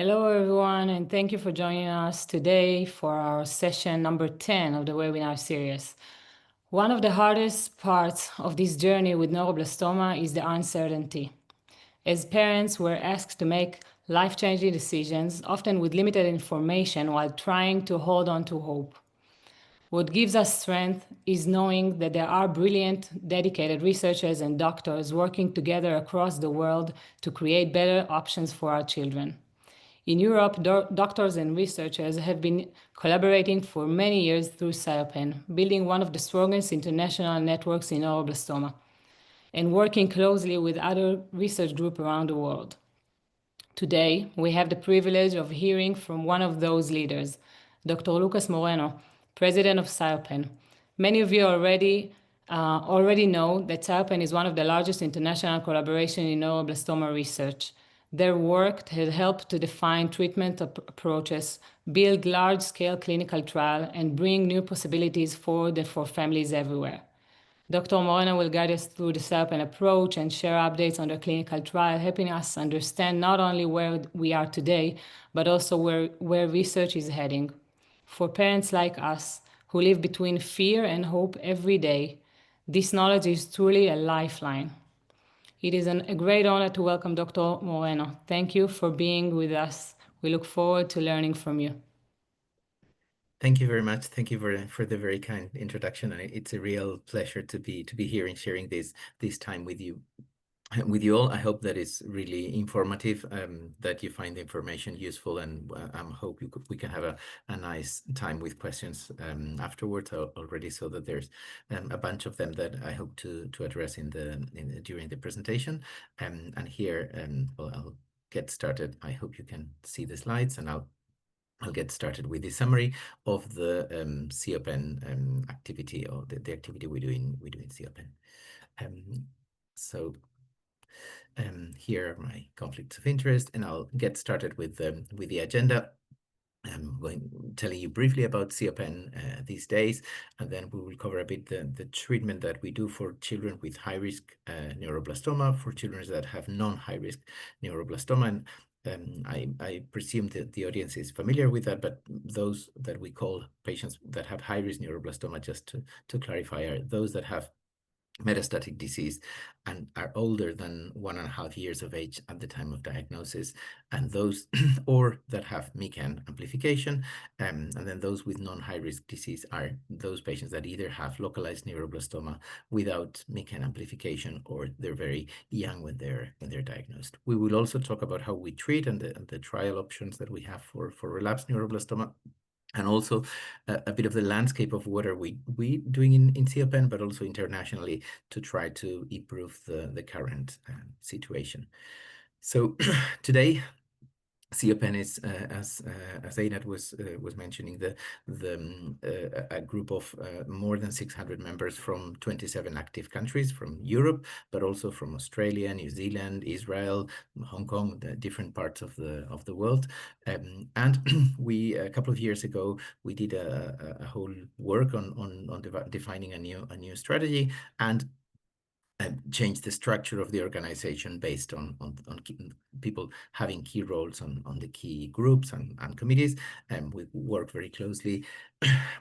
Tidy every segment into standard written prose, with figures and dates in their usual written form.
Hello, everyone, and thank you for joining us today for our session number 10 of the webinar series. One of the hardest parts of this journey with neuroblastoma is the uncertainty. As parents, we're asked to make life-changing decisions, often with limited information, while trying to hold on to hope. What gives us strength is knowing that there are brilliant, dedicated researchers and doctors working together across the world to create better options for our children. In Europe, doctors and researchers have been collaborating for many years through SIOPEN, building one of the strongest international networks in neuroblastoma, and working closely with other research groups around the world. Today, we have the privilege of hearing from one of those leaders, Dr. Lucas Moreno, president of SIOPEN. Many of you already know that SIOPEN is one of the largest international collaborations in neuroblastoma research. Their work has helped to define treatment approaches, build large-scale clinical trials, and bring new possibilities forward for families everywhere. Dr. Moreno will guide us through the SIOPEN approach and share updates on the clinical trial, helping us understand not only where we are today, but also where research is heading. For parents like us, who live between fear and hope every day, this knowledge is truly a lifeline. It is a great honor to welcome Dr. Moreno. Thank you for being with us. We look forward to learning from you. Thank you very much. Thank you for the very kind introduction. And it's a real pleasure to be here and sharing this time with you all. I hope that it's really informative, that you find the information useful, and I hope we can have a nice time with questions afterwards already, so that there's a bunch of them that I hope to address during the presentation. And here, well, I'll get started. I hope you can see the slides, and I'll get started with the summary of the SIOPEN activity, or the activity we do in SIOPEN. Here are my conflicts of interest, and I'll get started with the agenda. I'm telling you briefly about SIOPEN these days, and then we will cover a bit the treatment that we do for children with high-risk neuroblastoma, for children that have non-high-risk neuroblastoma. And I presume that the audience is familiar with that, but those that we call patients that have high-risk neuroblastoma, just to clarify, are those that have metastatic disease and are older than 1.5 years of age at the time of diagnosis, and those or that have MECAN amplification, and then those with non-high-risk disease are those patients that either have localized neuroblastoma without MECAN amplification, or they're very young when they're diagnosed. We will also talk about how we treat and the trial options that we have for relapsed neuroblastoma, and also a bit of the landscape of what are we doing in SIOPEN, but also internationally, to try to improve the current situation. So today, SIOPEN is, as Einat was mentioning, a group of more than 600 members from 27 active countries, from Europe, but also from Australia, New Zealand, Israel, Hong Kong, the different parts of the world. And we, a couple of years ago, we did a whole work on defining a new strategy, and change the structure of the organization based on people having key roles on the key groups and committees. And we work very closely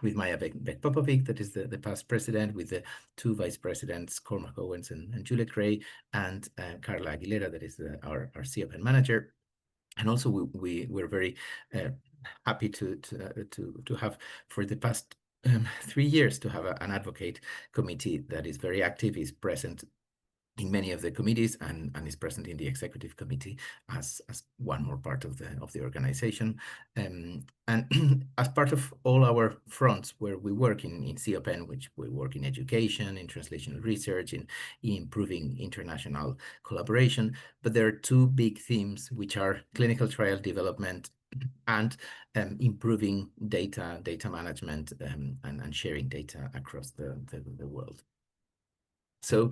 with Maya Beck-Popovic, that is the past president, with the two vice presidents, Cormac Owens and Juliet Gray, and Carla Aguilera, that is our SIOPEN manager. And also we're very happy to have, for the past 3 years, to have an advocate committee that is very active, is present in many of the committees, and is present in the executive committee as one more part of the organization. And as part of all our fronts where we work in SIOPEN, which we work in education, in translational research, in improving international collaboration, but there are two big themes, which are clinical trial development and improving data management, and sharing data across the world. So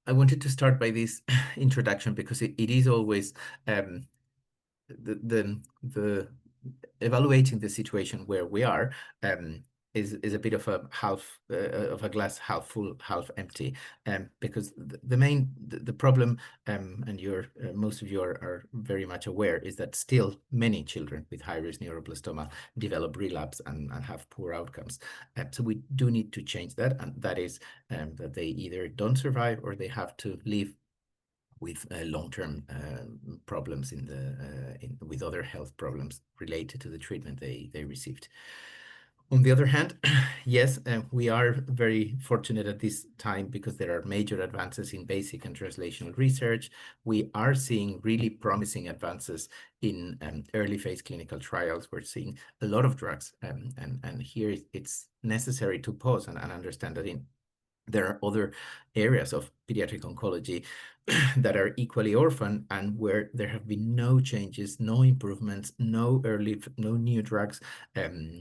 I wanted to start by this introduction, because it is always the evaluating the situation where we are. is a bit of a half of a glass half full, half empty, because the problem, and most of you are very much aware, is that still many children with high-risk neuroblastoma develop relapse and have poor outcomes. So we do need to change that, and that is that they either don't survive or they have to live with long-term problems with other health problems related to the treatment they received. On the other hand, yes, we are very fortunate at this time because there are major advances in basic and translational research. We are seeing really promising advances in early phase clinical trials. We're seeing a lot of drugs, and here it's necessary to pause and understand that there are other areas of pediatric oncology that are equally orphan and where there have been no changes, no improvements, no new drugs,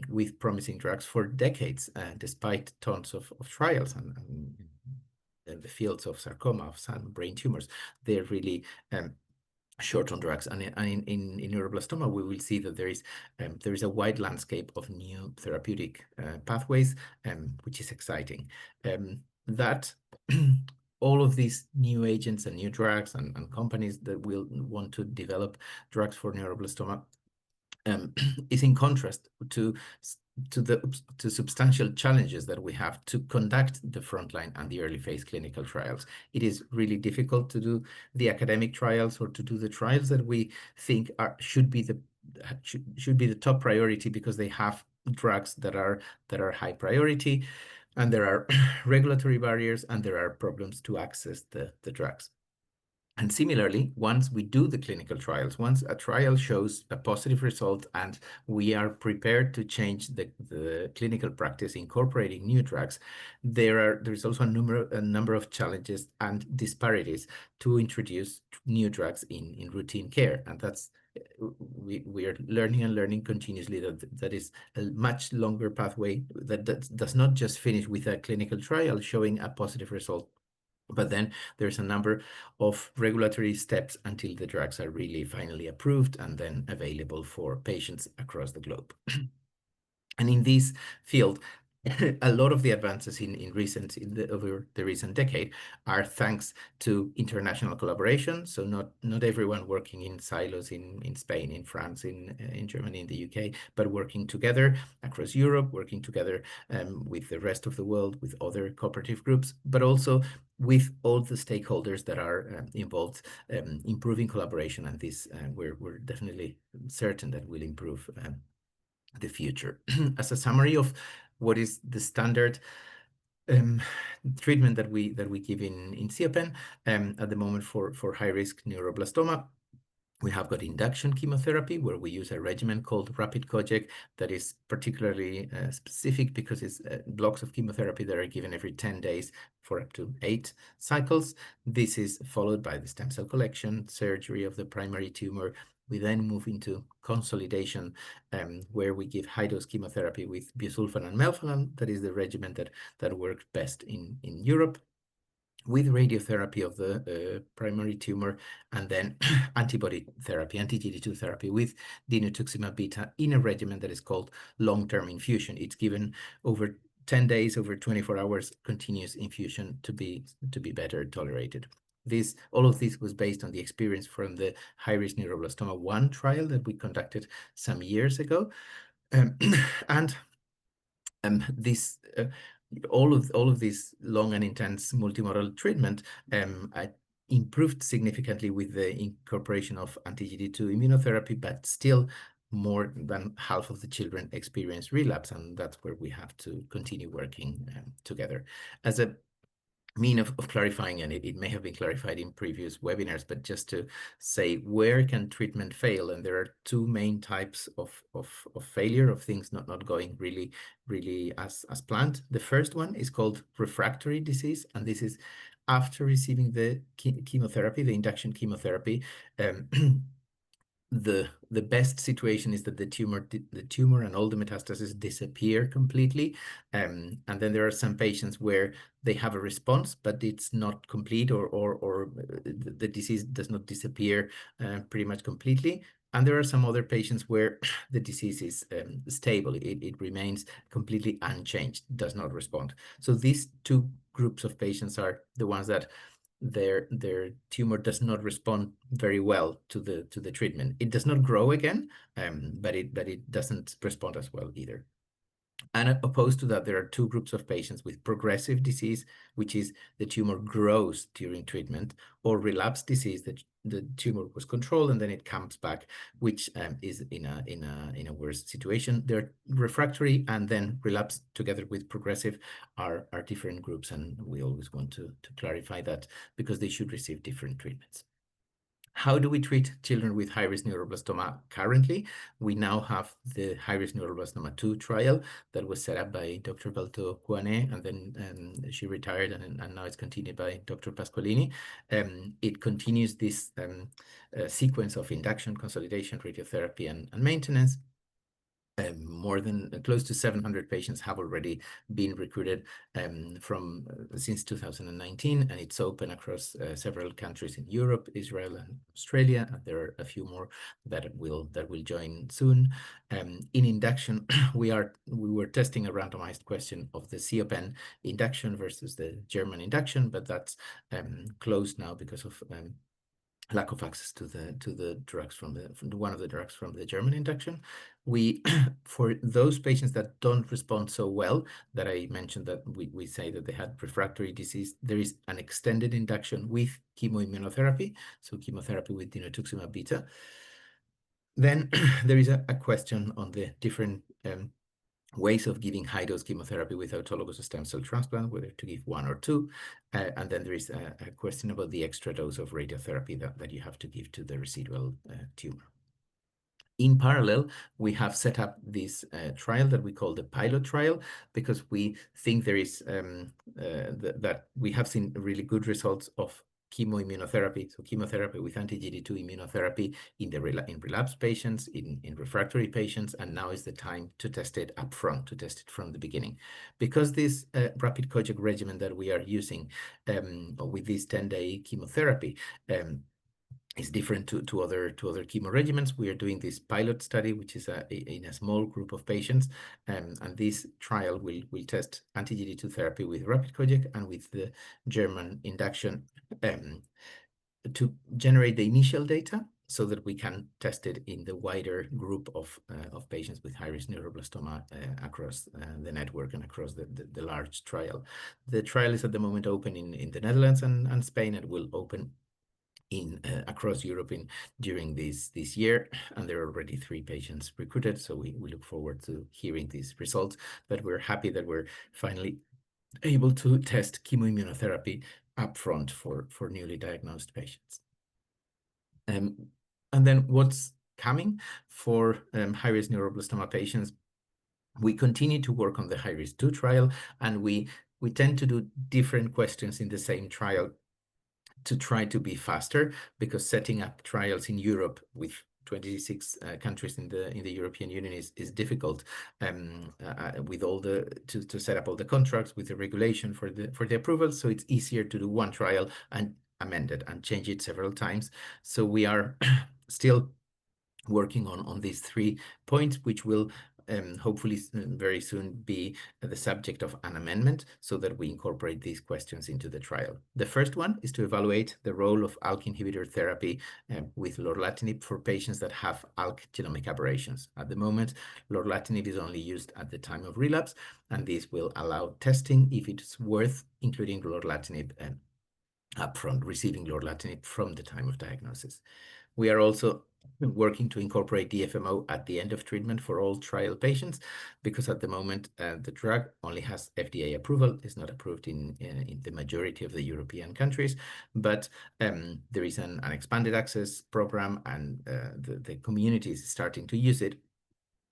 with promising drugs for decades, despite tons of trials and the fields of sarcoma, of some brain tumors. They're really short on drugs, and in neuroblastoma we will see that there is a wide landscape of new therapeutic pathways, which is exciting. That all of these new agents and new drugs and companies that will want to develop drugs for neuroblastoma is in contrast to substantial challenges that we have to conduct the frontline and the early phase clinical trials. It is really difficult to do the academic trials or to do the trials that we think should be the top priority because they have drugs that are high priority, and there are regulatory barriers and there are problems to access the drugs. And similarly, once we do the clinical trials, once a trial shows a positive result and we are prepared to change the clinical practice incorporating new drugs, there's also a number of challenges and disparities to introduce new drugs in routine care. And that's we are learning and learning continuously that is a much longer pathway that does not just finish with a clinical trial showing a positive result, but then there's a number of regulatory steps until the drugs are really finally approved and then available for patients across the globe. And in this field, a lot of the advances over the recent decade are thanks to international collaboration. So not everyone working in silos in Spain, in France, in Germany, in the UK, but working together across Europe, working together with the rest of the world, with other cooperative groups, but also with all the stakeholders that are involved, improving collaboration. And this we're definitely certain that will improve the future. As a summary of what is the standard treatment that we give in SIOPEN at the moment for high-risk neuroblastoma. We have got induction chemotherapy, where we use a regimen called rapid COGEC that is particularly specific because it's blocks of chemotherapy that are given every 10 days for up to 8 cycles. This is followed by the stem cell collection, surgery of the primary tumor. We then move into consolidation, where we give high-dose chemotherapy with busulfan and melphalan. That is the regimen that works best in Europe, with radiotherapy of the primary tumor, and then antibody therapy, anti-GD2 therapy with dinutuximab beta in a regimen that is called long-term infusion. It's given over 10 days, over 24 hours, continuous infusion to be better tolerated. All of this was based on the experience from the high-risk neuroblastoma 1 trial that we conducted some years ago. All of this long and intense multimodal treatment improved significantly with the incorporation of anti-GD2 immunotherapy, but still more than half of the children experience relapse, and that's where we have to continue working together. As a mean of clarifying, and it may have been clarified in previous webinars, but just to say where can treatment fail, and there are 2 main types of failure, of things not going really as planned. The first one is called refractory disease, and this is after receiving the chemotherapy, the induction chemotherapy. The best situation is that the tumor and all the metastases disappear completely, and then there are some patients where they have a response, but it's not complete, or the disease does not disappear pretty much completely. And there are some other patients where the disease is stable. It remains completely unchanged, does not respond. So these two groups of patients are the ones that their tumor does not respond very well to the treatment. It does not grow again, but it doesn't respond as well either. And opposed to that, there are two groups of patients with progressive disease, which is the tumor grows during treatment, or relapsed disease, that the tumor was controlled and then it comes back, which is in a worse situation. They're refractory and then relapse together with progressive are different groups, and we always want to clarify that because they should receive different treatments. How do we treat children with high-risk neuroblastoma currently? We now have the high-risk neuroblastoma 2 trial that was set up by Dr. Balto Kuane, and then she retired, and now it's continued by Dr. Pasqualini. It continues this sequence of induction, consolidation, radiotherapy, and maintenance. More than close to 700 patients have already been recruited since 2019, and it's open across several countries in Europe, Israel, and Australia. And there are a few more that will join soon. In induction, we were testing a randomized question of the SIOPEN induction versus the German induction, but that's closed now because of lack of access to the drugs from one of the drugs from the German induction. We, for those patients that don't respond so well, that I mentioned that we say that they had refractory disease, there is an extended induction with chemoimmunotherapy, so chemotherapy with dinutuximab beta. Then there is a question on the different ways of giving high-dose chemotherapy with autologous stem cell transplant, whether to give one or two. And then there is a question about the extra dose of radiotherapy that you have to give to the residual tumor. In parallel, we have set up this trial that we call the pilot trial, because we think there is that we have seen really good results of chemoimmunotherapy, so chemotherapy with anti-GD2 immunotherapy in relapsed patients, in refractory patients, and now is the time to test it up front, to test it from the beginning. Because this rapid conjugate regimen that we are using with this 10-day chemotherapy is different to other chemo regimens. We are doing this pilot study, which is in a small group of patients, and this trial will test anti-GD2 therapy with rapid conjugate and with the German induction to generate the initial data so that we can test it in the wider group of patients with high-risk neuroblastoma across the network and across the large trial. The trial is at the moment open in the Netherlands and Spain, and will open across Europe during this year, and there are already 3 patients recruited, so we look forward to hearing these results. But we're happy that we're finally able to test chemoimmunotherapy upfront for newly diagnosed patients. And then what's coming for high-risk neuroblastoma patients? We continue to work on the high-risk 2 trial, and we tend to do different questions in the same trial to try to be faster, because setting up trials in Europe with 26 countries in the European Union is difficult, with all to set up all the contracts with the regulation for the approval. So it's easier to do one trial and amend it and change it several times. So we are still working on these 3 points, which will hopefully very soon be the subject of an amendment, so that we incorporate these questions into the trial. The first one is to evaluate the role of ALK inhibitor therapy with lorlatinib for patients that have ALK genomic aberrations. At the moment, lorlatinib is only used at the time of relapse, and this will allow testing if it's worth including lorlatinib upfront, receiving lorlatinib from the time of diagnosis. We are also working to incorporate DFMO at the end of treatment for all trial patients, because at the moment the drug only has FDA approval. It's not approved in the majority of the European countries, but there is an expanded access program, and the community is starting to use it.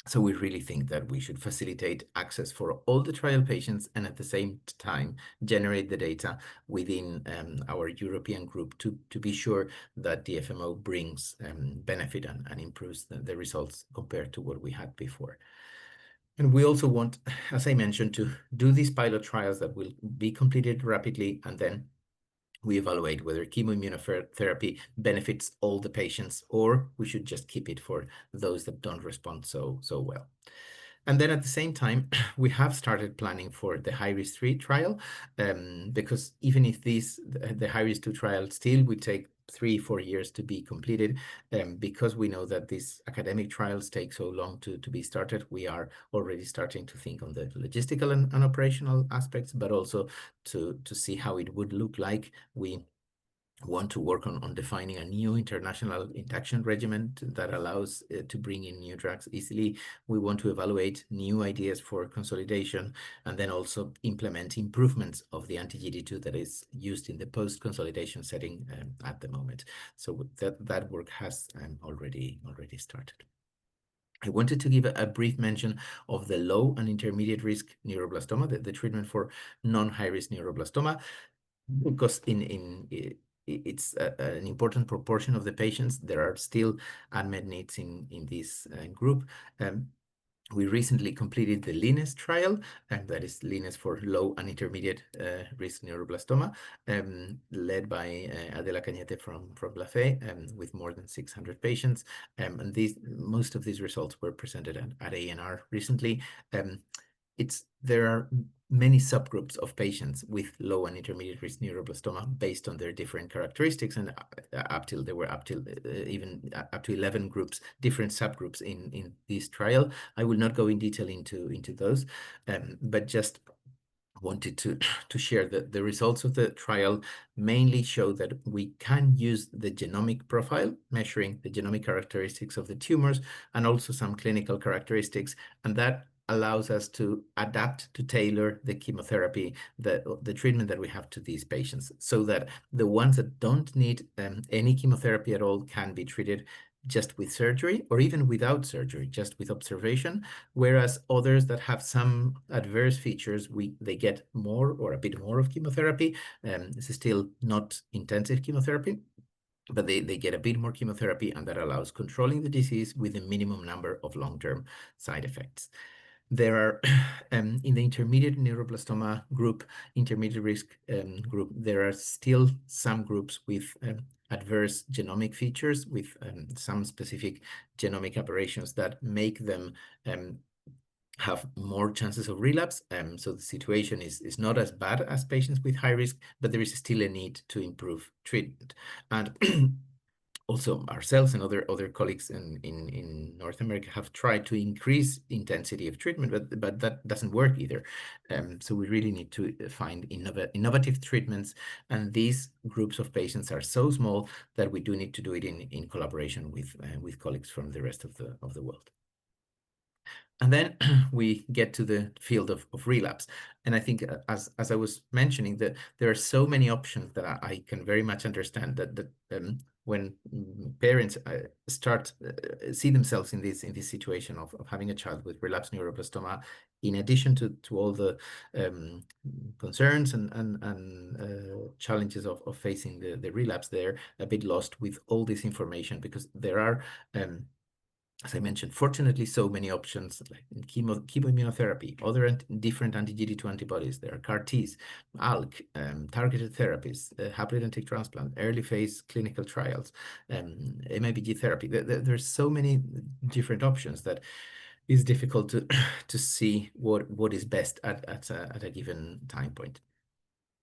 So we really think that we should facilitate access for all the trial patients, and at the same time generate the data within our European group to be sure that DFMO brings benefit and improves the results compared to what we had before. And we also want, as I mentioned, to do these pilot trials that will be completed rapidly, and then we evaluate whether chemoimmunotherapy benefits all the patients, or we should just keep it for those that don't respond so well. And then at the same time, we have started planning for the high-risk 3 trial, because even if the high-risk 2 trial still would take 3-4 years to be completed, because we know that these academic trials take so long to be started, we are already starting to think on the logistical and operational aspects, but also to see how it would look like. We want to work on defining a new international induction regimen that allows to bring in new drugs easily. We want to evaluate new ideas for consolidation, and then also implement improvements of the anti-GD2 that is used in the post-consolidation setting at the moment. So that work has already started. I wanted to give a brief mention of the low and intermediate risk neuroblastoma, the treatment for non-high risk neuroblastoma, because it's an important proportion of the patients. There are still unmet needs in this group. We recently completed the LINES trial, and that is LINES for low and intermediate risk neuroblastoma, led by Adela Cañete from La Fe, with more than 600 patients. And most of these results were presented at ANR recently. There are many subgroups of patients with low and intermediate risk neuroblastoma based on their different characteristics, and even up to 11 groups, different subgroups in this trial. I will not go in detail into those, but just wanted to share that the results of the trial mainly show that we can use the genomic profile, measuring the genomic characteristics of the tumors and also some clinical characteristics, and that allows us to adapt, to tailor the chemotherapy, the treatment that we have to these patients, so that the ones that don't need any chemotherapy at all can be treated just with surgery, or even without surgery, just with observation, whereas others that have some adverse features, they get more or a bit more of chemotherapy. This is still not intensive chemotherapy, but they get a bit more chemotherapy, and that allows controlling the disease with a minimum number of long-term side effects. There are, in the intermediate neuroblastoma group, intermediate risk group, there are still some groups with adverse genomic features, with some specific genomic aberrations that make them have more chances of relapse. So the situation is not as bad as patients with high risk, but there is still a need to improve treatment. And also ourselves and other colleagues in North America have tried to increase intensity of treatment, but that doesn't work either. So we really need to find innovative treatments, and these groups of patients are so small that we do need to do it in collaboration with colleagues from the rest of the world. And then we get to the field of relapse. And I think, as I was mentioning, that there are so many options that I can very much understand that when parents see themselves in this situation of having a child with relapsed neuroblastoma, in addition to all the concerns and challenges of facing the relapse, they're a bit lost with all this information, because there are as I mentioned, fortunately, so many options like chemoimmunotherapy, other different anti-GD2 antibodies. There are CAR-Ts, ALK, targeted therapies, haploidentical transplant, early phase clinical trials, MIBG therapy. There's so many different options that is difficult to see what is best at a given time point.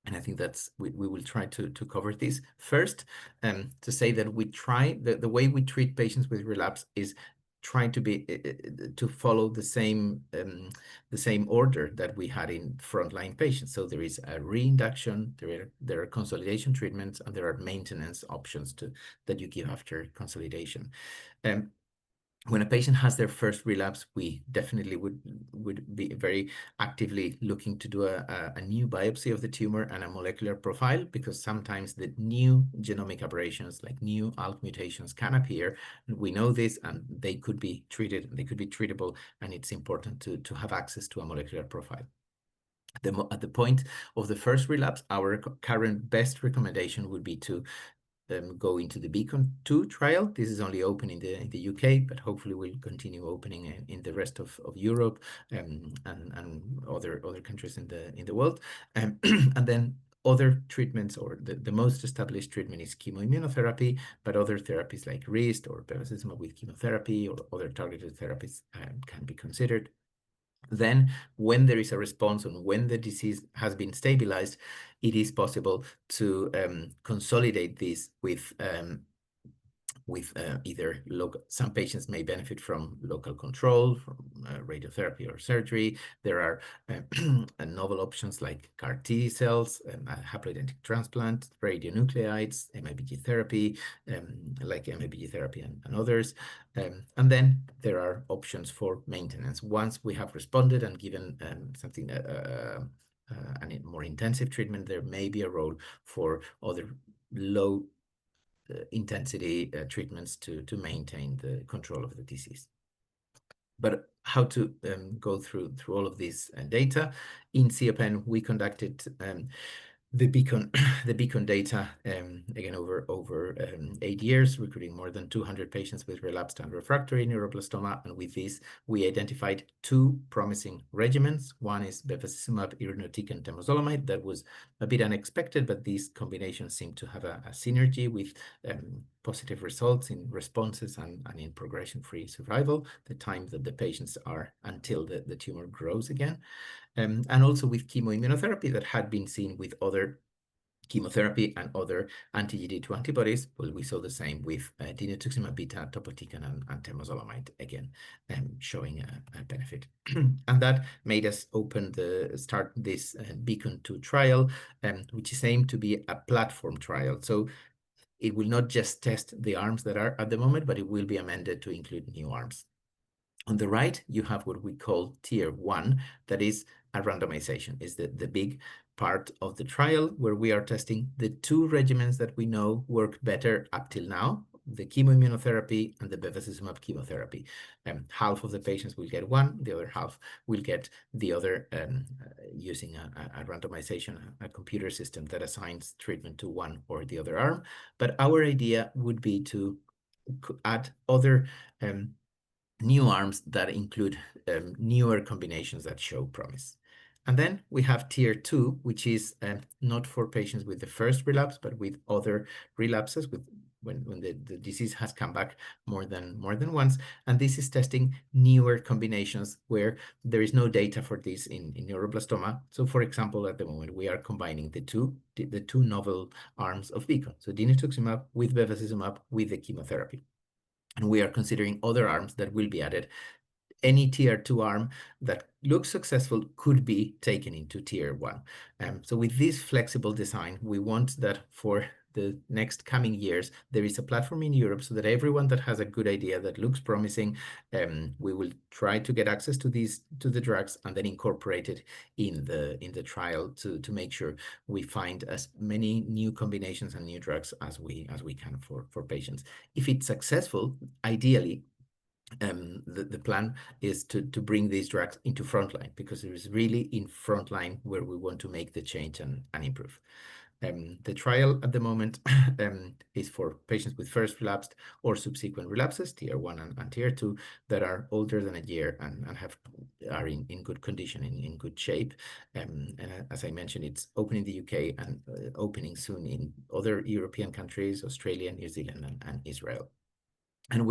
And I think we will try to cover this first, to say that we try the way we treat patients with relapse is trying to follow the same order that we had in frontline patients. So there is a reinduction, there are consolidation treatments, and there are maintenance options that you give after consolidation. When a patient has their first relapse, we definitely would be very actively looking to do a new biopsy of the tumor and a molecular profile, because sometimes the new genomic aberrations, like new ALK mutations, can appear. We know this, and they could be treated, they could be treatable, and it's important to have access to a molecular profile. At the point of the first relapse, our current best recommendation would be to go into the Beacon-2 trial. This is only open in the UK, but hopefully will continue opening in the rest of Europe and other countries in the world. And then other treatments, or the most established treatment is chemoimmunotherapy, but other therapies like RIST or bevacizumab with chemotherapy or other targeted therapies can be considered. Then, when there is a response and when the disease has been stabilized, it is possible to consolidate this with either some patients may benefit from local control, from radiotherapy or surgery. There are novel options like CAR T cells, haploidentical transplant, radionuclides, MIBG therapy, like MIBG therapy and others. And then there are options for maintenance. Once we have responded and given something a more intensive treatment, there may be a role for other low intensity treatments to maintain the control of the disease. But how to go through all of this data? In SIOPEN, we conducted the beacon data again over 8 years, recruiting more than 200 patients with relapsed and refractory neuroblastoma. And with this, we identified 2 promising regimens. One is bevacizumab, irinotecan, temozolomide. That was a bit unexpected, but these combinations seem to have a synergy with positive results in responses and in progression-free survival, the time that the patients are until the tumor grows again. And also with chemoimmunotherapy that had been seen with other chemotherapy and other anti-GD2 antibodies. Well, we saw the same with dinutuximab beta, topotecan, and temozolomide, again, showing a benefit. And that made us start this Beacon-2 trial, which is aimed to be a platform trial. So it will not just test the arms that are at the moment, but it will be amended to include new arms. On the right, you have what we call tier 1, that is a randomization, is the big part of the trial where we are testing the 2 regimens that we know work better up till now, the chemoimmunotherapy and the bevacizumab chemotherapy. Half of the patients will get one, the other half will get the other, using a randomization, a computer system that assigns treatment to one or the other arm. But our idea would be to add other new arms that include newer combinations that show promise. And then we have tier 2, which is not for patients with the first relapse, but with other relapses, when the disease has come back more than once. And this is testing newer combinations where there is no data for this in neuroblastoma. So for example, at the moment, we are combining the two novel arms of Beacon. So dinutuximab with bevacizumab with the chemotherapy. And we are considering other arms that will be added. Any tier 2 arm that looks successful could be taken into tier 1. So with this flexible design, we want that for the next coming years, there is a platform in Europe so that everyone that has a good idea that looks promising, we will try to get access to the drugs and then incorporate it in the trial to make sure we find as many new combinations and new drugs as we can for patients. If it's successful, ideally, the plan is to bring these drugs into frontline, because it is really in frontline where we want to make the change and improve. The trial at the moment is for patients with first relapsed or subsequent relapses, tier 1 and tier 2, that are older than a year and are in good condition, in good shape. And as I mentioned, it's open in the UK and opening soon in other European countries, Australia, New Zealand, and Israel. And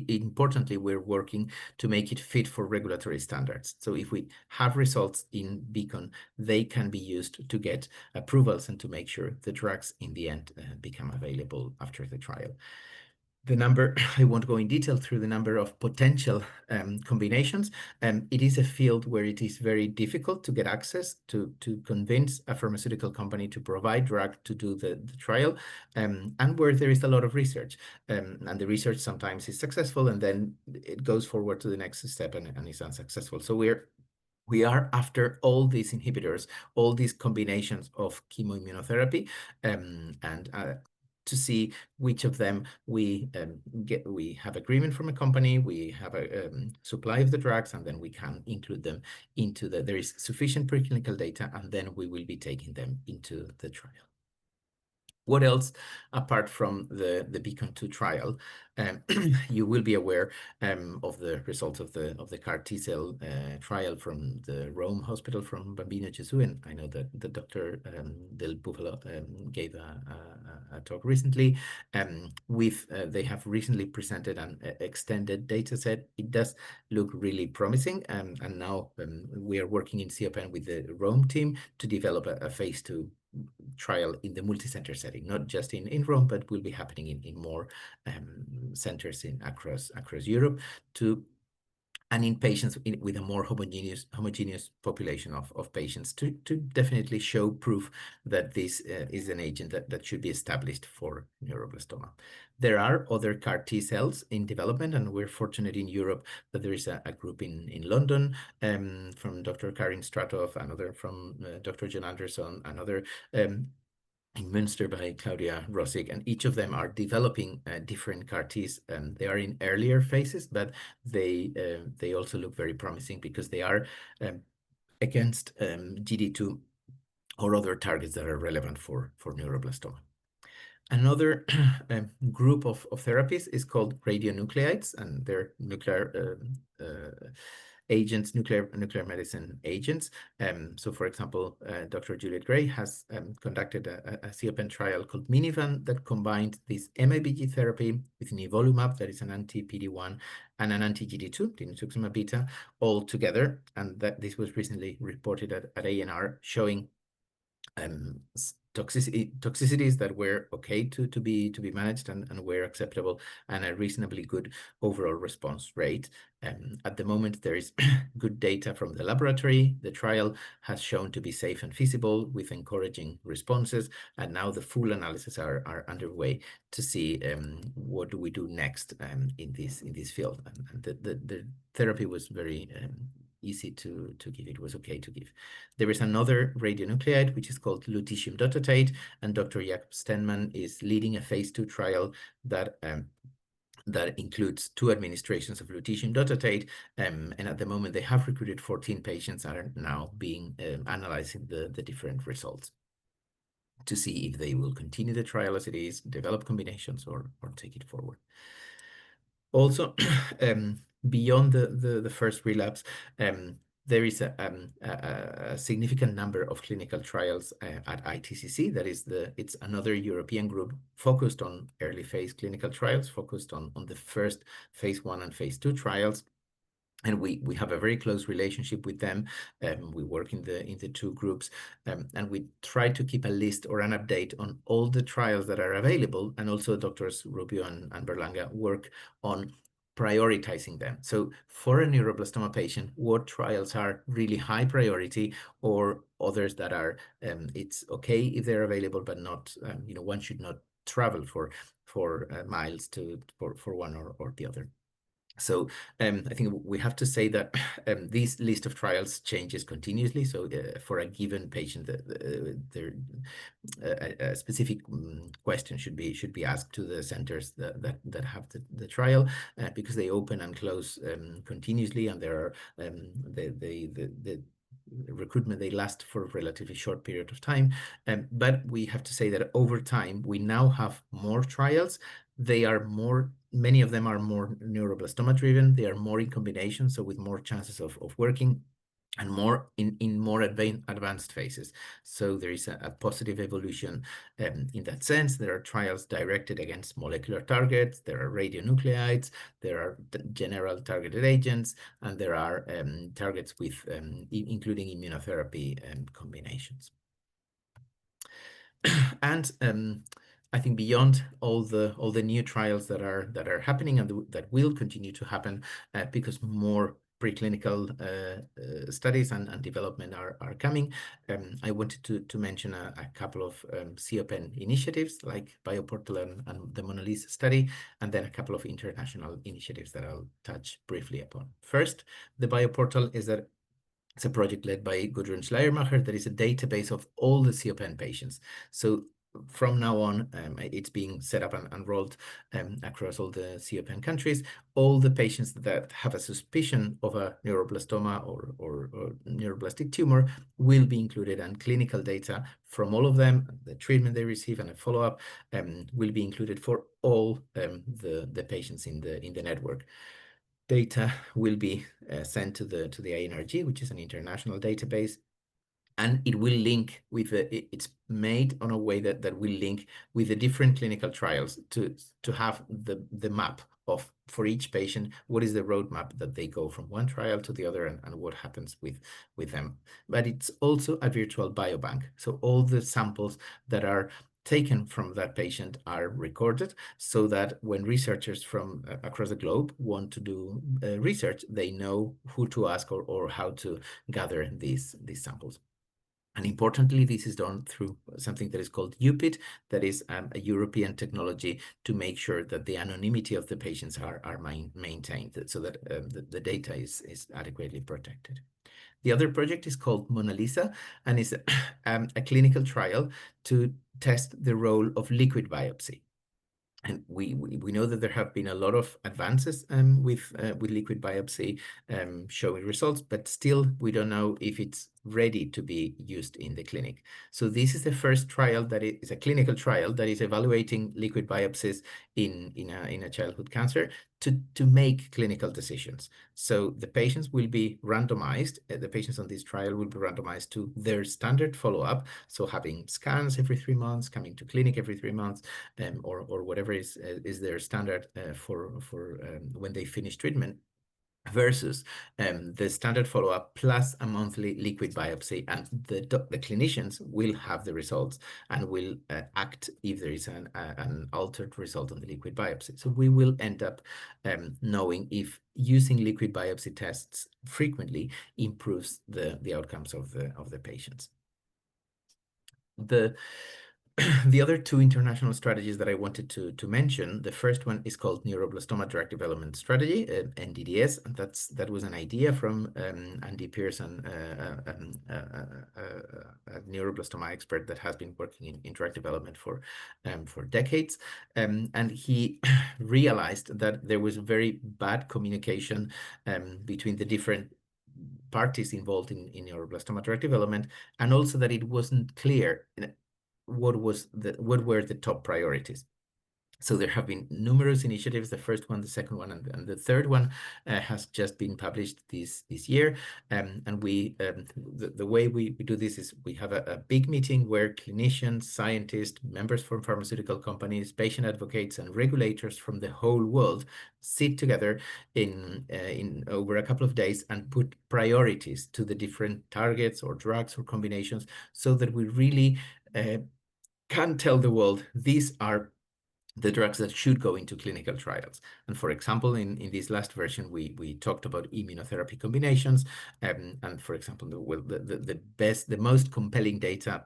importantly, we're working to make it fit for regulatory standards. So if we have results in Beacon, they can be used to get approvals and to make sure the drugs in the end become available after the trial. The number, I won't go in detail through the number of potential combinations. It is a field where it is very difficult to get access to convince a pharmaceutical company to provide drug to do the trial, and where there is a lot of research. And the research sometimes is successful, and then it goes forward to the next step and is unsuccessful. So we are after all these inhibitors, all these combinations of chemoimmunotherapy, and to see which of them we have agreement from a company, we have a supply of the drugs, and then we can include them into there is sufficient preclinical data, and then we will be taking them into the trial. What else, apart from the Beacon-2 trial? You will be aware of the results of the CAR T-cell trial from the Rome Hospital from Bambino Gesù, and I know that the Dr. Del Bufalo gave a talk recently. They have recently presented an extended data set. It does look really promising, and now we are working in SIOPEN with the Rome team to develop a phase 2 trial in the multi-center setting, not just in Rome, but will be happening in more centers across Europe, and in patients with a more homogeneous population of patients to definitely show proof that this is an agent that should be established for neuroblastoma. There are other CAR T cells in development, and we're fortunate in Europe that there is a group in London from Dr. Karin Stratov, another from Dr. John Anderson, another in Münster by Claudia Rosig, and each of them are developing different CAR Ts. They are in earlier phases, but they also look very promising because they are against GD2 or other targets that are relevant for neuroblastoma. Another group of therapies is called radionuclides, and they're nuclear agents, nuclear medicine agents. So, for example, Dr. Juliet Gray has conducted a SIOPEN trial called Minivan that combined this MABG therapy with nivolumab, that is an anti-PD-1, and an anti-GD2, dinutuximab beta, all together. And that this was recently reported at ANR, showing toxicities that were okay to be managed and were acceptable, and a reasonably good overall response rate. At the moment, there is good data from the laboratory. The trial has shown to be safe and feasible with encouraging responses, and now the full analysis are underway to see what do we do next in this field. And the therapy was very easy to give. It was okay to give. There is another radionuclide, which is called lutetium dotatate, and Dr. Jakob Stenman is leading a phase 2 trial that includes 2 administrations of lutetium dotatate, and at the moment they have recruited 14 patients and are now being analyzing the different results to see if they will continue the trial as it is, develop combinations, or take it forward. Also, beyond the first relapse, there is a significant number of clinical trials at ITCC. That is it's another European group focused on early phase clinical trials, focused on the first phase 1 and phase 2 trials. And we have a very close relationship with them. We work in the 2 groups, and we try to keep a list or an update on all the trials that are available. And also Doctors Rubio and Berlanga work on prioritizing them. So for a neuroblastoma patient, what trials are really high priority, or others that are it's okay if they're available, but not one should not travel for miles for one or the other. So I think we have to say that this list of trials changes continuously. So for a given patient, a specific question should be asked to the centers that have the trial, because they open and close continuously, and there are the recruitment, they last for a relatively short period of time. But we have to say that over time, we now have more trials. Many of them are more neuroblastoma driven. They are more in combination, so with more chances of working, and more in more advanced phases. So there is a positive evolution in that sense. There are trials directed against molecular targets, there are radionuclides, there are general targeted agents, and there are targets with including immunotherapy combinations. And I think beyond all the new trials that are happening and that will continue to happen because more preclinical studies and development are coming, I wanted to mention a couple of SIOPEN initiatives like Bioportal and the Mona Lisa study, and then a couple of international initiatives that I'll touch briefly upon. First, the Bioportal it's a project led by Gudrun Schleiermacher that is a database of all the SIOPEN patients. So from now on, it's being set up and rolled across all the SIOPEN countries. All the patients that have a suspicion of a neuroblastoma or neuroblastic tumor will be included, and clinical data from all of them, the treatment they receive and a follow-up will be included for all the patients in the network. Data will be sent to the INRG, which is an international database, and it will link with it's made on a way that will link with the different clinical trials to have the map of, for each patient, what is the roadmap that they go from one trial to the other, and what happens with them. But it's also a virtual biobank, so all the samples that are taken from that patient are recorded, so that when researchers from across the globe want to do research, they know who to ask or how to gather these samples. And importantly, this is done through something that is called UPID, that is a European technology to make sure that the anonymity of the patients are maintained, so that the data is adequately protected. The other project is called Mona Lisa, and is a clinical trial to test the role of liquid biopsy. And we know that there have been a lot of advances with liquid biopsy showing results, but still we don't know if it's ready to be used in the clinic. So this is the first trial that is a clinical trial that is evaluating liquid biopsies in a childhood cancer to make clinical decisions. So the patients will be randomized. The patients on this trial will be randomized to their standard follow-up. So having scans every 3 months, coming to clinic every 3 months, or whatever is their standard for when they finish treatment, versus the standard follow-up plus a monthly liquid biopsy, and the clinicians will have the results and will act if there is an altered result on the liquid biopsy. So we will end up knowing if using liquid biopsy tests frequently improves the outcomes of the patients. The other two international strategies that I wanted to mention, the first one is called Neuroblastoma Drug Development Strategy, NDDS, and that was an idea from Andy Pearson, a neuroblastoma expert that has been working in drug development for decades, and he realized that there was very bad communication between the different parties involved in neuroblastoma drug development, and also that it wasn't clear what were the top priorities. So there have been numerous initiatives. The first one, the second one, and the third one has just been published this year. And we the way we do this is we have a big meeting where clinicians, scientists, members from pharmaceutical companies, patient advocates, and regulators from the whole world sit together in over a couple of days and put priorities to the different targets or drugs or combinations, so that we really can tell the world these are the drugs that should go into clinical trials. And for example, in this last version, we talked about immunotherapy combinations. And for example, the most compelling data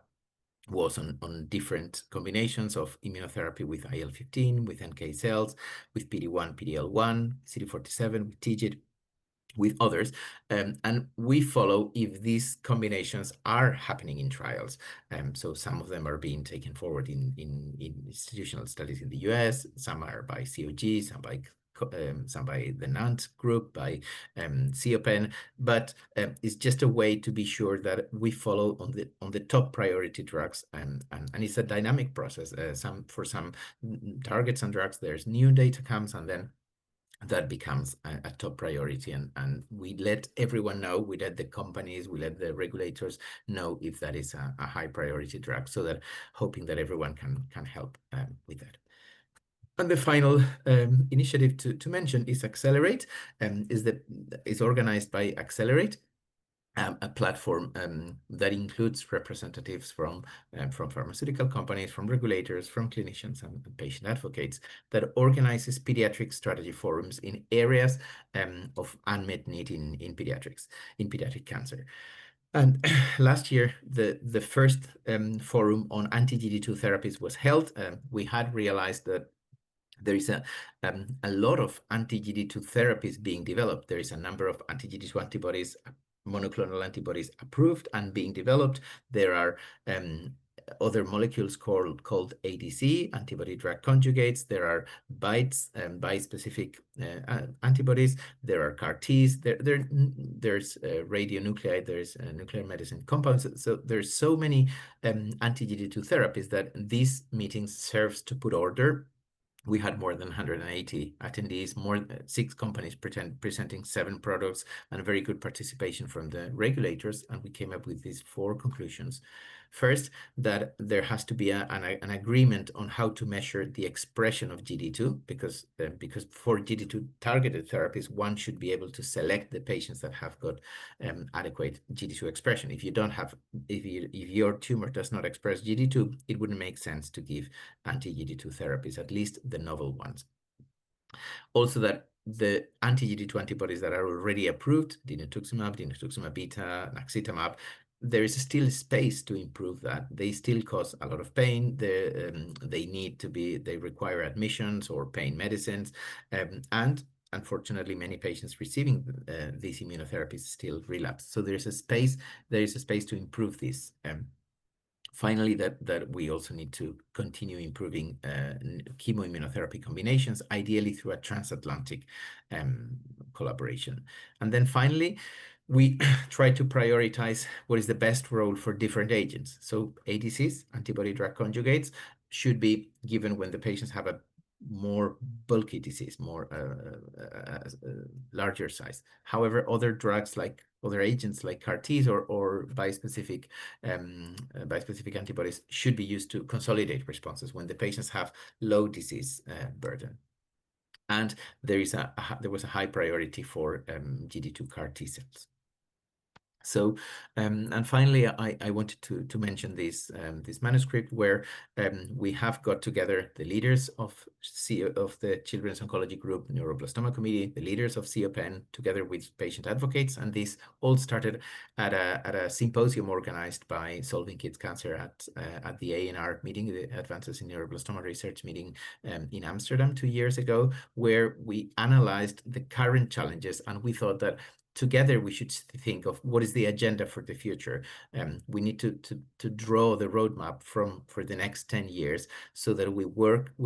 was on different combinations of immunotherapy with IL-15, with NK cells, with PD-1, PD-L1, CD47, with TIGIT, with others, and we follow if these combinations are happening in trials. So some of them are being taken forward in institutional studies in the US, some are by COG, some by the Nantes group, by SIOPEN, but it's just a way to be sure that we follow on the top priority drugs, and it's a dynamic process. For some targets and drugs, there's new data comes, and then that becomes a top priority, and we let everyone know, we let the companies, we let the regulators know if that is a high priority drug, so that hoping that everyone can help with that. And the final initiative to mention is Accelerate, is organized by Accelerate, a platform that includes representatives from pharmaceutical companies, from regulators, from clinicians, and patient advocates, that organizes pediatric strategy forums in areas of unmet need in pediatric cancer. And last year, the first forum on anti-GD2 therapies was held. We had realized that there is a lot of anti-GD2 therapies being developed. There is a number of anti-GD2 antibodies, monoclonal antibodies approved and being developed. There are other molecules called ADC, antibody-drug conjugates. There are BiTEs, bispecific antibodies. There are CAR-Ts. There's radionuclide. There's nuclear medicine compounds. So there's so many anti-GD2 therapies that these meetings serves to put order. We had more than 180 attendees, 6 companies presenting 7 products, and very good participation from the regulators. And we came up with these 4 conclusions. First, that there has to be an agreement on how to measure the expression of GD2, because for GD2 targeted therapies, one should be able to select the patients that have got adequate GD2 expression. If your tumor does not express GD2, it wouldn't make sense to give anti-GD2 therapies, at least the novel ones. Also, that the anti-GD2 antibodies that are already approved, dinutuximab beta, naxitamab, there is still space to improve that. They still cause a lot of pain. They require admissions or pain medicines, and unfortunately, many patients receiving these immunotherapies still relapse. So there is a space to improve this. Finally, that we also need to continue improving chemoimmunotherapy combinations, ideally through a transatlantic collaboration. And then finally, we try to prioritize what is the best role for different agents. So ADCs, antibody-drug conjugates, should be given when the patients have a more bulky disease, more larger size. However, other agents like CAR-Ts or bispecific antibodies should be used to consolidate responses when the patients have low disease burden. And there was a high priority for GD2 CAR-T cells. So, and finally, I wanted to mention this manuscript where we have got together the leaders of the Children's Oncology Group, Neuroblastoma Committee, the leaders of SIOPEN, together with patient advocates, and this all started at a symposium organized by Solving Kids Cancer at the ANR meeting, the Advances in Neuroblastoma Research meeting in Amsterdam 2 years ago, where we analyzed the current challenges, and we thought that together we should think of what is the agenda for the future. We need to draw the roadmap for the next 10 years so that we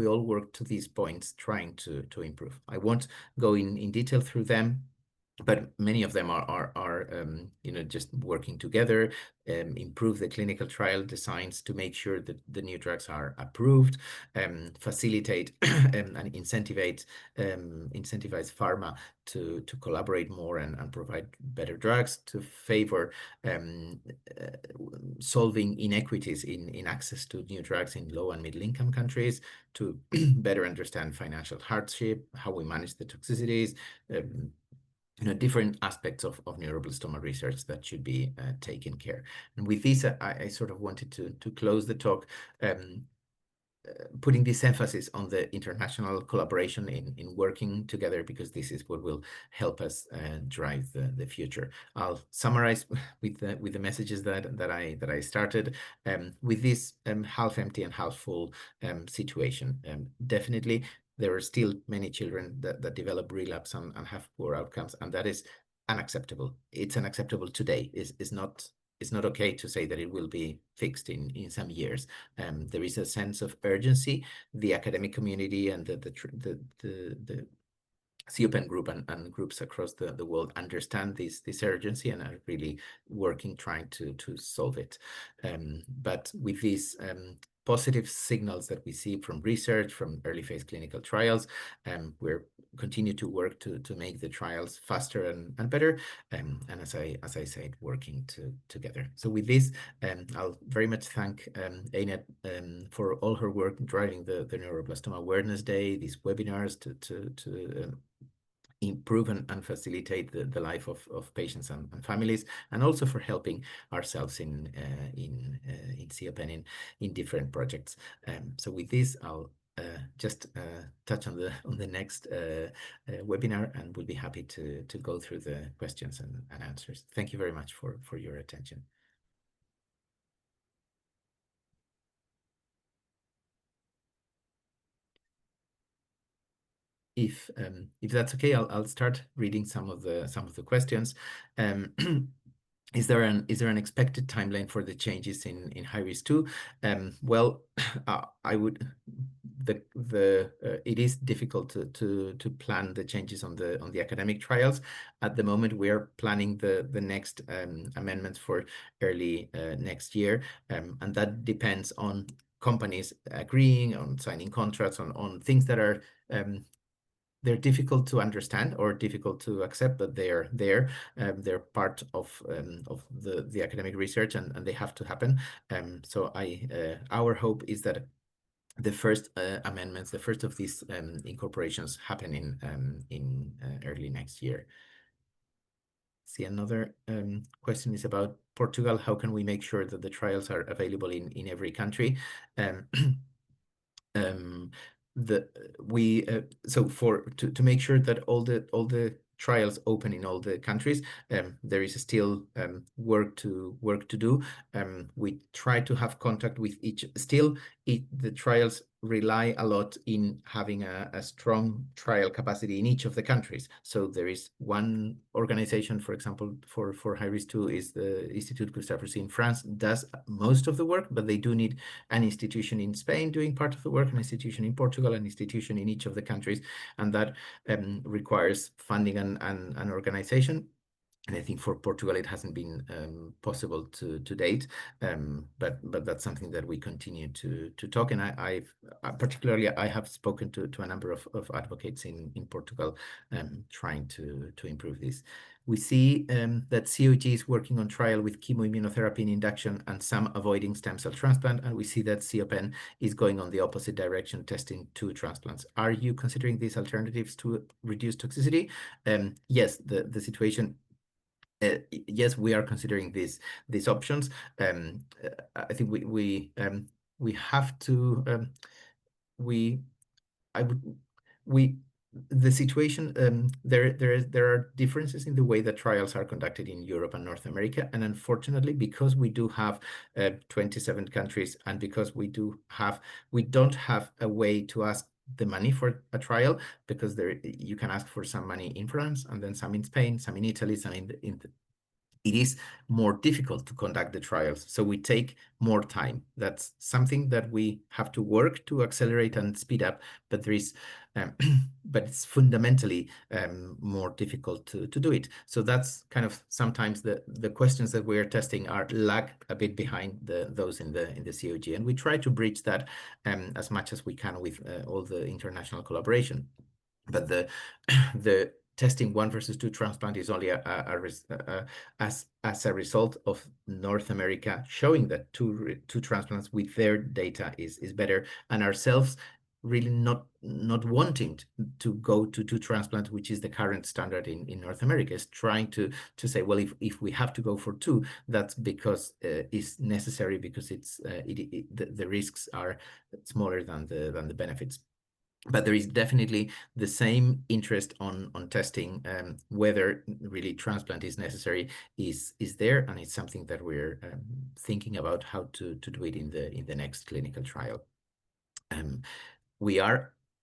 all work to these points trying to improve. I won't go in detail through them, but many of them are just working together, improve the clinical trial designs to make sure that the new drugs are approved, facilitate and incentivize pharma to collaborate more and provide better drugs, to favor solving inequities in access to new drugs in low and middle income countries, to better understand financial hardship, how we manage the toxicities, different aspects of neuroblastoma research that should be taken care. And with this, I sort of wanted to close the talk, putting this emphasis on the international collaboration in working together, because this is what will help us drive the future. I'll summarize with the messages that I started with this half empty and half full situation. Definitely, there are still many children that develop relapse and have poor outcomes, and that is unacceptable. It's unacceptable today. It's not okay to say that it will be fixed in some years. There is a sense of urgency. The academic community and the SIOPEN group and groups across the world understand this urgency and are really working, trying to solve it. But with these positive signals that we see from research, from early phase clinical trials, we're continue to work to make the trials faster and better, and as I said, working together. So with this, I'll very much thank Einet for all her work driving the Neuroblastoma Awareness Day, these webinars to improve and facilitate the life of patients and families, and also for helping ourselves in SIOPEN in different projects. So with this, I'll just touch on the next webinar, and we'll be happy to go through the questions and answers. Thank you very much for your attention. If that's okay, I'll start reading some of the questions. is there an expected timeline for the changes in high risk 2? Well, I would it is difficult to plan the changes on the academic trials. At the moment, we are planning the next amendments for early next year, and that depends on companies agreeing on signing contracts on things that are they're difficult to understand or difficult to accept, but they're there. They're part of the academic research, and they have to happen. So our hope is that the first amendments, the first of these incorporations, happen in early next year. See, another question is about Portugal. How can we make sure that the trials are available in every country? So to make sure that all the trials open in all the countries, there is still work to do. We try to have contact with each. Still, the trials rely a lot in having a strong trial capacity in each of the countries. So there is one organization, for example, for high risk 2 is the Institut Gustave Roussy in France, does most of the work, but they do need an institution in Spain doing part of the work, an institution in Portugal, an institution in each of the countries, and that requires funding and organization. And I think for Portugal, it hasn't been possible to date, but that's something that we continue to talk. And particularly I have spoken to a number of advocates in Portugal, trying to improve this. We see that COG is working on trial with chemoimmunotherapy in induction and some avoiding stem cell transplant, and we see that SIOPEN is going on the opposite direction, testing 2 transplants. Are you considering these alternatives to reduce toxicity? Yes, the situation. Yes, we are considering these options. I think we have to the situation, there are differences in the way that trials are conducted in Europe and North America, and unfortunately, because we do have 27 countries, and because we don't have a way to ask the money for a trial, because you can ask for some money in France, and then some in Spain, some in Italy, some it is more difficult to conduct the trials. So we take more time. That's something that we have to work to accelerate and speed up, but but it's fundamentally more difficult to do it. So that's kind of sometimes the questions that we're testing lag a bit behind those in the COG, and we try to bridge that as much as we can with all the international collaboration. But the testing 1 versus 2 transplant is only as a result of North America showing that two transplants with their data is better, and ourselves really not wanting to go to 2 transplants, which is the current standard in North America, is trying to say, well, if we have to go for 2, that's because it's necessary, because the risks are smaller than the benefits. But there is definitely the same interest on testing whether really transplant is necessary is there, and it's something that we're thinking about how to do it in the next clinical trial.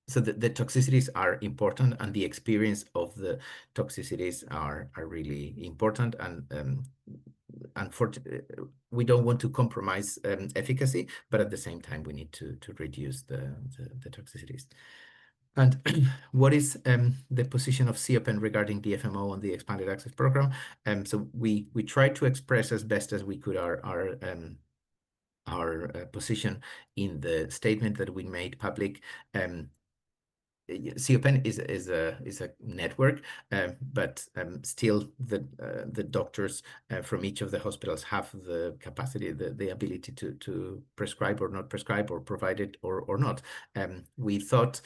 So the toxicities are important, and the experience of the toxicities are really important, and unfortunately, we don't want to compromise efficacy, but at the same time, we need to reduce the toxicities. And what is the position of SIOPEN regarding DFMO and the expanded access program? So we try to express as best as we could our position in the statement that we made public. SIOPEN is a network, but still the doctors from each of the hospitals have the capacity, the ability to prescribe or not prescribe, or provide it or not. We thought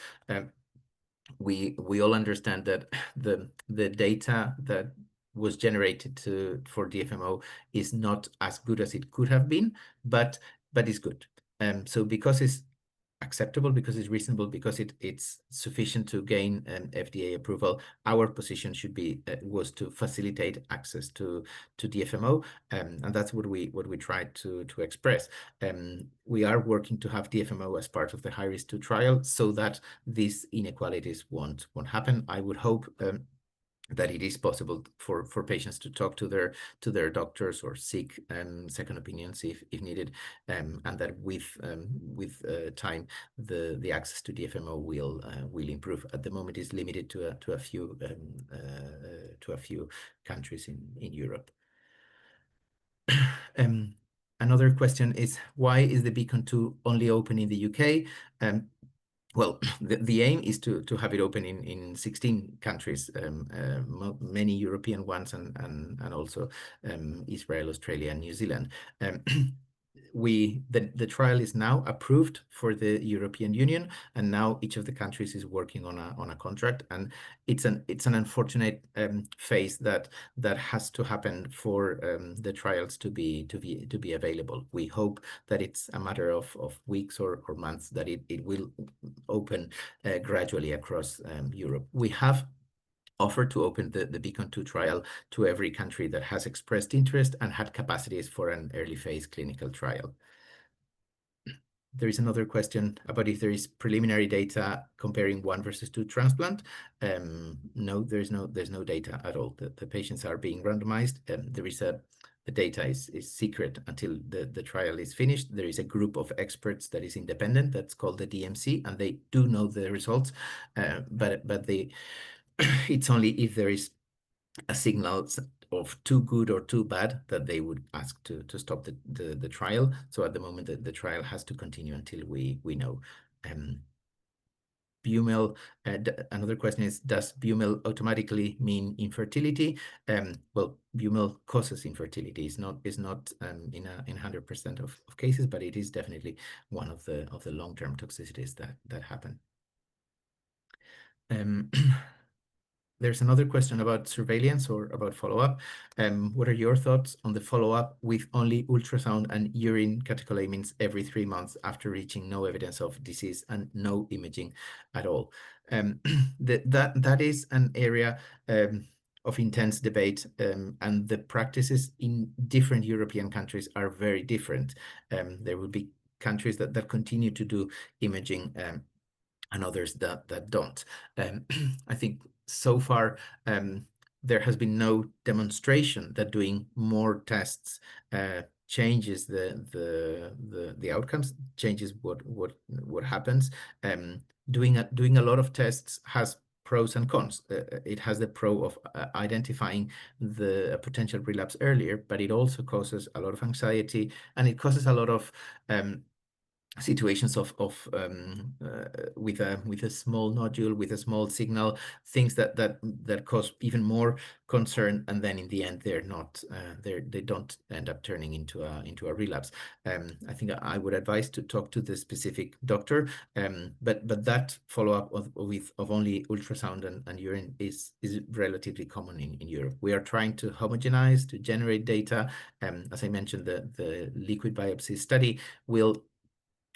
we all understand that the data that was generated for DFMO is not as good as it could have been, but it's good. So because it's acceptable, because it's reasonable, because it's sufficient to gain FDA approval, our position was to facilitate access to DFMO, and that's what we tried to express. We are working to have DFMO as part of the high risk 2 trial, so that these inequalities won't happen. I would hope that it is possible for patients to talk to their doctors or seek second opinions if needed, and that with time the access to DFMO will improve. At the moment, it's limited to a few countries in Europe. Another question is, why is the Beacon 2 only open in the UK? Well, the aim is to have it open in 16 countries, many European ones, and also Israel, Australia, and New Zealand. The trial is now approved for the European Union, and now each of the countries is working on a contract, and it's an unfortunate phase that has to happen for the trials to be available. We hope that it's a matter of weeks or months that it will open gradually across Europe. We have offered to open the Beacon 2 trial to every country that has expressed interest and had capacities for an early phase clinical trial. There is another question about if there is preliminary data comparing 1 versus 2 transplant. No, there's no data at all. The patients are being randomized. The data is secret until the trial is finished. There is a group of experts that is independent, that's called the DMC, and they do know the results, but it's only if there is a signal of too good or too bad that they would ask to stop the trial. So at the moment, the trial has to continue until we know. Bumel, another question is, does Bumel automatically mean infertility? Well, Bumel causes infertility. It's not in 100% of cases, but it is definitely one of the long-term toxicities that happen. There's another question about surveillance or about follow-up. What are your thoughts on the follow-up with only ultrasound and urine catecholamines every 3 months after reaching no evidence of disease and no imaging at all? That is an area of intense debate, and the practices in different European countries are very different. There will be countries that continue to do imaging and others that don't. I think so far there has been no demonstration that doing more tests changes the outcomes, changes what happens. Doing a lot of tests has pros and cons. It has the pro of identifying the potential relapse earlier, but it also causes a lot of anxiety, and it causes a lot of situations with a small nodule, with a small signal, things that cause even more concern, and then in the end they don't end up turning into a relapse. I think I would advise to talk to the specific doctor, but that follow-up of only ultrasound and urine is relatively common in Europe. We are trying to homogenize, to generate data. As I mentioned, the liquid biopsy study will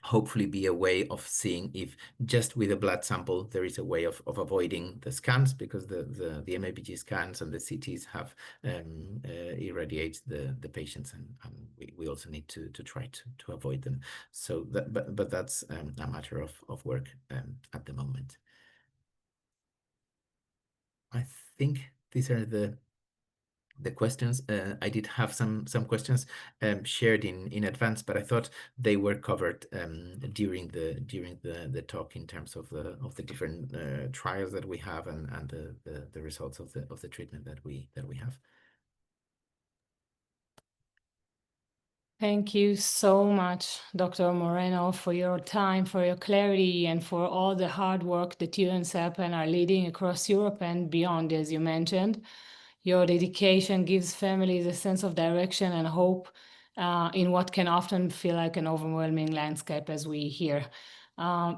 hopefully be a way of seeing if just with a blood sample there is a way of avoiding the scans, because the MABG scans and the CTs have irradiate the patients, and we also need to try to avoid them. So but that's a matter of work at the moment. I think these are the questions. I did have some questions shared in advance, but I thought they were covered during the talk in terms of the different trials that we have and the results of the treatment that we have. Thank you so much, Dr. Moreno, for your time, for your clarity, and for all the hard work that you and SIOPEN are leading across Europe and beyond, as you mentioned. Your dedication gives families a sense of direction and hope in what can often feel like an overwhelming landscape, as we hear.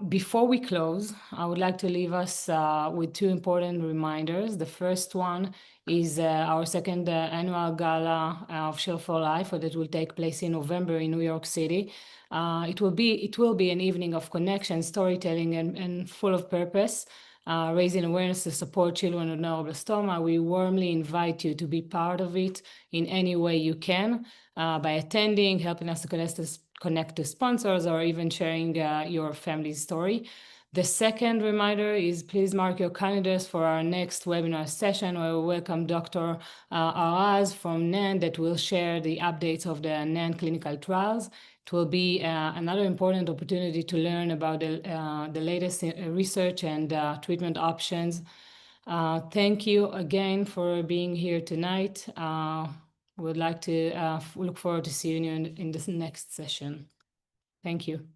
Before we close, I would like to leave us with 2 important reminders. The first one is our second annual gala of Shir for Life that will take place in November in New York City. It will be an evening of connection, storytelling, and full of purpose, raising awareness to support children with neuroblastoma. We warmly invite you to be part of it in any way you can, by attending, helping us to connect to sponsors, or even sharing your family's story. The second reminder is please mark your calendars for our next webinar session where we welcome Dr. Araz from NAN that will share the updates of the NAN clinical trials. It will be another important opportunity to learn about the latest research and treatment options. Thank you again for being here tonight. We'd like to look forward to seeing you in this next session. Thank you.